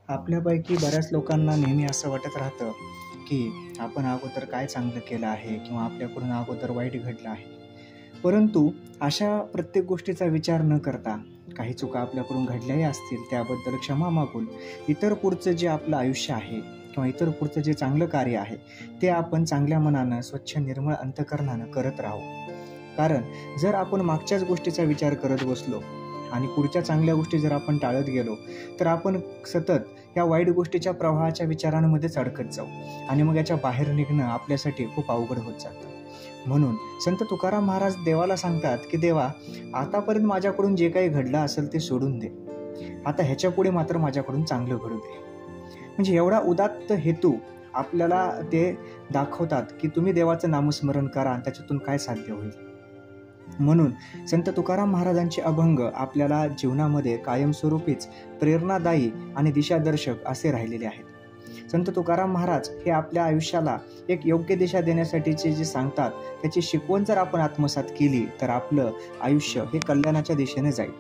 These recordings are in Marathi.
आपल्यापैकी बऱ्याच लोकांना नेहमी असं वाटत राहतं की आपण अगोदर काय चांगलं केलं आहे किंवा आपल्याकडून अगोदर वाईट घडलं आहे. परंतु अशा प्रत्येक गोष्टीचा विचार न करता काही चुका आपल्याकडून घडल्याही असतील त्याबद्दल क्षमा मागून इतर पुढचं जे आपलं आयुष्य आहे किंवा इतर पुढचं जे चांगलं कार्य आहे ते आपण चांगल्या मनानं स्वच्छ निर्मळ अंतःकरणानं करत राहू. कारण जर आपण मागच्याच गोष्टीचा विचार करत बसलो आणि पुढच्या चांगल्या गोष्टी जर आपण टाळत गेलो तर आपण सतत या वाईट गोष्टीच्या प्रवाहाच्या विचारांमध्येच अडकत जाऊ आणि मग याच्या बाहेर निघणं आपल्यासाठी खूप अवघड होत जातं. म्हणून संत तुकाराम महाराज देवाला सांगतात की देवा, आतापर्यंत माझ्याकडून जे काही घडलं असेल ते सोडून दे, आता ह्याच्या पुढे मात्र माझ्याकडून चांगलं घडू दे. म्हणजे एवढा उदात्त हेतू आपल्याला ते दाखवतात की तुम्ही देवाचं नामस्मरण करा आणि त्याच्यातून काय साध्य होईल. म्हणून संत तुकाराम महाराजांचे अभंग आपल्याला जीवनामध्ये कायमस्वरूपीच प्रेरणादायी आणि दिशादर्शक असे राहिलेले आहेत. संत तुकाराम महाराज हे आपल्या आयुष्याला एक योग्य दिशा देण्यासाठीचे जे सांगतात त्याची शिकवण जर आपण आत्मसात केली तर आपलं आयुष्य हे कल्याणाच्या दिशेने जाईल.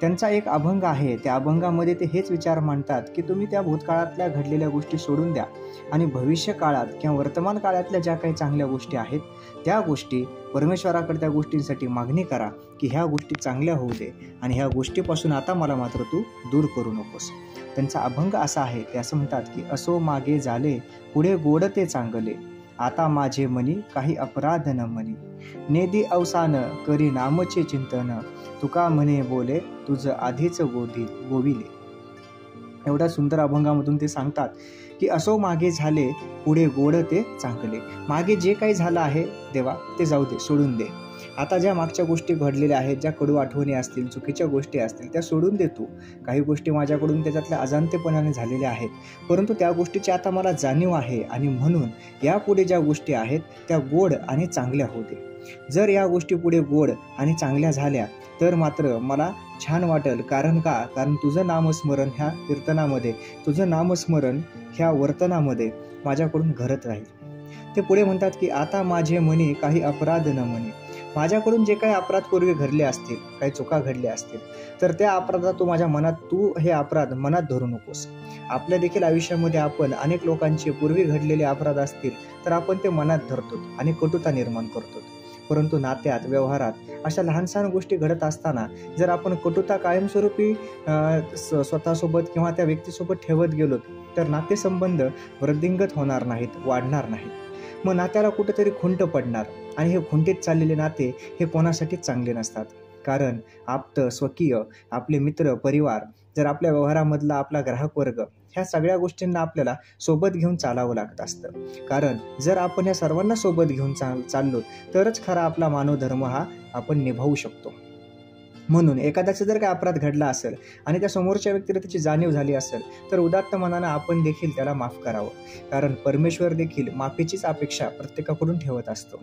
त्यांचा एक अभंग आहे, त्या अभंगामध्ये ते हेच विचार मांडतात की तुम्ही त्या भूतकाळातल्या घडलेल्या गोष्टी सोडून द्या आणि भविष्य काळात किंवा वर्तमान काळातल्या ज्या काही चांगल्या गोष्टी आहेत त्या गोष्टी परमेश्वराकडे त्या गोष्टींसाठी मागणी करा की ह्या गोष्टी चांगल्या होऊ दे आणि ह्या गोष्टीपासून आता मला मात्र तू दूर करू नकोस. त्यांचा अभंग असा आहे, ते असं म्हणतात की असो मागे झाले पुढे गोड ते चांगले, आता माझे मनी काही अपराध न मनी, नेदी अवसान करी नामचे चिंतन, तुका म्हणे बोले तुझं आधीच गोविले. एवढ्या सुंदर अभंगामधून ते सांगतात की असो मागे झाले पुढे गोड ते चांगले. मागे जे काही झालं आहे देवा ते जाऊ दे, सोडून दे. आता ज्या मागच्या गोष्टी घडलेल्या आहेत, ज्या कडू आठवणी असतील, चुकीच्या गोष्टी असतील त्या सोडून दे तू. काही गोष्टी माझ्याकडून त्याच्यातल्या अजाणतेपणाने झालेल्या आहेत, परंतु त्या गोष्टीची आता मला जाणीव आहे आणि म्हणून यापुढे ज्या गोष्टी आहेत त्या गोड आणि चांगल्या होऊ दे. जर या गोष्टी पुढे गोड आणि चांगल्या झाल्या तर मात्र मला छान वाटेल. कारण तुझं नामस्मरण ह्या कीर्तनामध्ये, तुझं नामस्मरण ह्या वर्तनामध्ये माझ्याकडून घडत राहील. ते पुढे म्हणतात की आता माझे मनी काही अपराध न मनी. माझ्याकडून जे काही अपराध पूर्वी घडले असतील, काही चुका घडल्या असतील तर त्या अपराधात तू हे अपराध मनात धरू नकोस. आपल्या देखील आयुष्यामध्ये आपण अनेक लोकांचे पूर्वी घडलेले अपराध असतील तर आपण ते मनात धरतो आणि कटुता निर्माण करतो. परंतु नात्यात, व्यवहारात अशा लहान सहान गोष्टी घडत असताना जर आपण कटुता कायमस्वरूपी स्वतःसोबत किंवा त्या व्यक्तीसोबत ठेवत गेलो तर नातेसंबंध वृद्धिंगत होणार नाहीत, वाढणार नाहीत. मग नात्याला कुठेतरी खुंट पडणार आणि हे खुंटीत चाललेले नाते हे कोणासाठीच चांगले नसतात. कारण आप्त, स्वकीय, आपले मित्र, परिवार, जर आपल्या व्यवहारामधला आपला ग्राहक वर्ग, ह्या सगळ्या गोष्टींना आपल्याला सोबत घेऊन चालावं लागत असतं. कारण जर आपण ह्या सर्वांना सोबत घेऊन चाललो तरच खरा आपला मानवधर्म हा आपण निभावू शकतो. म्हणून एखाद्याचा जर काही अपराध घडला असेल आणि त्या समोरच्या व्यक्तीला त्याची जाणीव झाली असेल तर उदात्त मनानं आपण देखील त्याला माफ करावं. कारण परमेश्वर देखील माफीचीच अपेक्षा प्रत्येकाकडून ठेवत असतो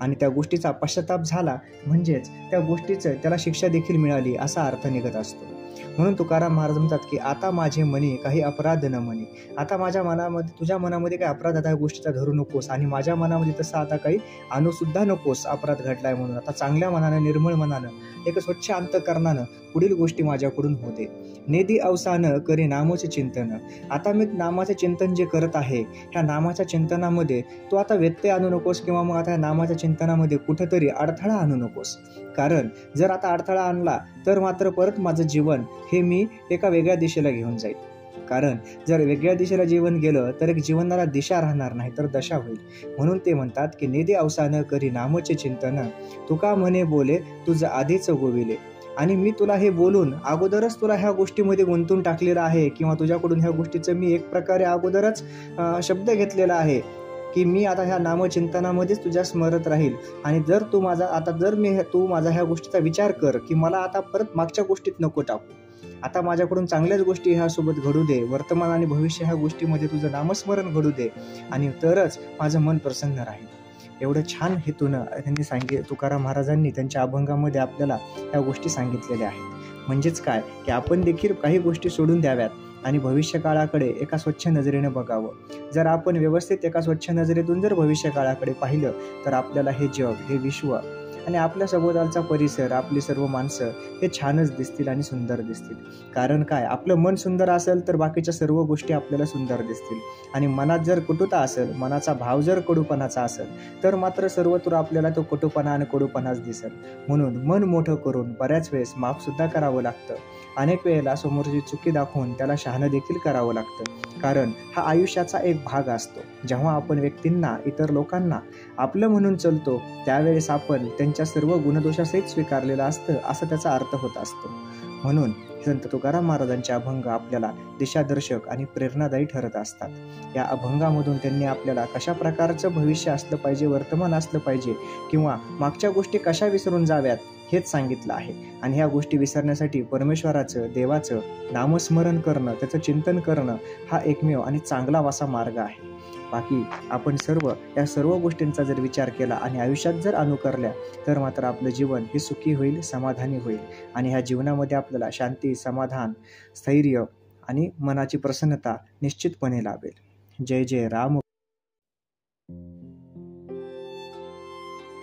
आणि त्या गोष्टीचा पश्चाताप झाला म्हणजेच त्या गोष्टीचं त्याला शिक्षा देखील मिळाली असा अर्थ निघत असतो. म्हणून तुकाराम महाराज म्हणतात की आता माझे मनी काही अपराध न मनी. आता माझ्या मनामध्ये, तुझ्या मनामध्ये काही अपराध त्या गोष्टीचा धरू नकोस आणि माझ्या मनामध्ये तसं आता काही आणू सुद्धा नकोस अपराध घडलाय म्हणून. आता चांगल्या मनानं, निर्मळ मनानं, एक स्वच्छ अंतःकरणानं पुढील गोष्टी माझ्याकडून होते. नेदी अवसान करी नामचे चिंतन. आता मी नामाचे चिंतन जे करत आहे ह्या नामाच्या चिंतनामध्ये तू आता व्यत्यय आणू नकोस किंवा मग आता नामाच्या चिंतनामध्ये कुठेतरी अडथळा आणू नकोस. कारण जर आता अडथळा आणला तर मात्र परत माझं जीवन हे मी एका वेगळ्या दिशेला घेऊन जाईल. कारण जर वेगळ्या दिशेला जीवन गेलं तर एक जीवनाला दिशा राहणार नाही तर दशा होईल. म्हणून ते म्हणतात की नेदी अवसान करी नामचे चिंतन, तुका म्हणे बोले तुझं आधीच गोविले. आणि मी तुला हे बोलून अगोदरच तुला ह्या गोष्टीमध्ये गुंतून टाकलेलं आहे किंवा तुझ्याकडून ह्या गोष्टीचं मी एक प्रकारे अगोदरच शब्द घेतलेला आहे की मी आता ह्या नामचिंतनामध्येच तुझ्या स्मरत राहील. आणि जर तू माझा ह्या गोष्टीचा विचार कर की मला आता परत मागच्या गोष्टीत नको टाकू, आता माझ्याकडून चांगल्याच गोष्टी ह्यासोबत घडू दे, वर्तमान आणि भविष्य ह्या गोष्टीमध्ये तुझं नामस्मरण घडू दे आणि तरच माझं मन प्रसन्न राहील. एवढं छान हेतूनं त्यांनी तुकाराम महाराजांनी त्यांच्या अभंगामध्ये आपल्याला ह्या गोष्टी सांगितलेल्या आहेत. म्हणजेच काय की आपण देखील काही गोष्टी सोडून द्याव्यात आणि भविष्यकाळाकडे एका स्वच्छ नजरेने बघावं. जर आपण व्यवस्थित एका स्वच्छ नजरेतून जर भविष्यकाळाकडे पाहिलं तर आपल्याला हे जग, हे विश्व आणि आपल्या सभोवतालचा परिसर, आपली सर्व माणसं हे छानच दिसतील आणि सुंदर दिसतील. कारण काय, आपलं मन सुंदर असेल तर बाकीच्या सर्व गोष्टी आपल्याला सुंदर दिसतील. आणि मनात जर कटुता असेल, मनाचा भाव जर कडूपणाचा असेल, तर मात्र सर्वत्र आपल्याला तो कटुपणा आणि कडूपणाच दिसेल. म्हणून मन मोठं करून बऱ्याच वेळेस माफसुद्धा करावं लागतं. अनेक वेळेला समोरची चुकी दाखवून त्याला शहाणं देखील करावं लागतं. कारण हा आयुष्याचा एक भाग असतो. जेव्हा आपण व्यक्तींना, इतर लोकांना आपलं म्हणून चलतो, त्यावेळेस आपण त्यांच्या सर्व गुणदोषासहित स्वीकारलेलं असतं, असं त्याचा अर्थ होत असतो. म्हणून संत तुकाराम महाराजांचे अभंग आपल्याला दिशादर्शक आणि प्रेरणादायी ठरत असतात. या अभंगामधून त्यांनी आपल्याला कशा प्रकारचं भविष्य असलं पाहिजे, वर्तमान असलं पाहिजे किंवा मागच्या गोष्टी कशा विसरून जाव्यात हेच सांगितलं आहे. आणि ह्या गोष्टी विसरण्यासाठी परमेश्वराचं, देवाचं नामस्मरण करणं, त्याचं चिंतन करणं हा एकमेव आणि चांगला असा मार्ग आहे. बाकी आपण या सर्व गोष्टींचा जर विचार केला आणि आयुष्यात जर अनुकरल्या तर मात्र आपलं जीवन हे सुखी होईल, समाधानी होईल. आणि ह्या जीवनामध्ये आपल्याला शांती, समाधान, स्थैर्य आणि मनाची प्रसन्नता निश्चितपणे लाभेल. जय जय राम.